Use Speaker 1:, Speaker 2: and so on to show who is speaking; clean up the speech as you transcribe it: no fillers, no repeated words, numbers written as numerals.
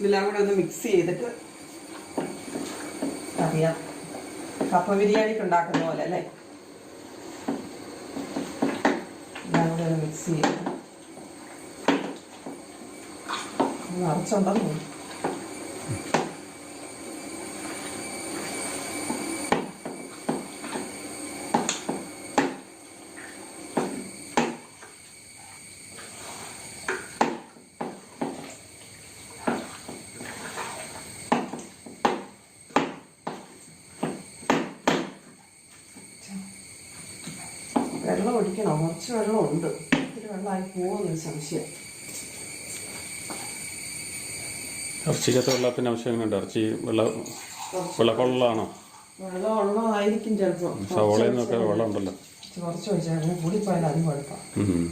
Speaker 1: ഇതെല്ലാം കൂടെ ഒന്ന് മിക്സ് ചെയ്തിട്ട് അറിയാം. കപ്പ ബിരിയാണിക്ക് ഉണ്ടാക്കുന്ന പോലെ അല്ലേ? എല്ലാം കൂടെ ഒന്ന് മിക്സ് ചെയ്ത് നിറച്ചുണ്ടെന്ന് തോന്നുന്നു. വെള്ളം ഒഴിക്കണോ? കുറച്ച് വെള്ളമുണ്ട്. ഒത്തിരി വെള്ളമായി പോകുമെന്നൊരു സംശയം.
Speaker 2: ഇറച്ചിക്കകത്ത് വെള്ളത്തിന് ആവശ്യം എങ്ങനെയുണ്ട്? ഇറച്ചി വെള്ളക്കൊള്ളാണോ?
Speaker 1: വെള്ളം ഉള്ളതായിരിക്കും ചിലപ്പോൾ.
Speaker 2: സവോളയിൽ നിന്നൊക്കെ വെള്ളം ഉണ്ടല്ലോ.
Speaker 1: കുറച്ച് ഒഴിച്ചാൽ കൂടിപ്പോയാൽ അതും കുഴപ്പമാണ്.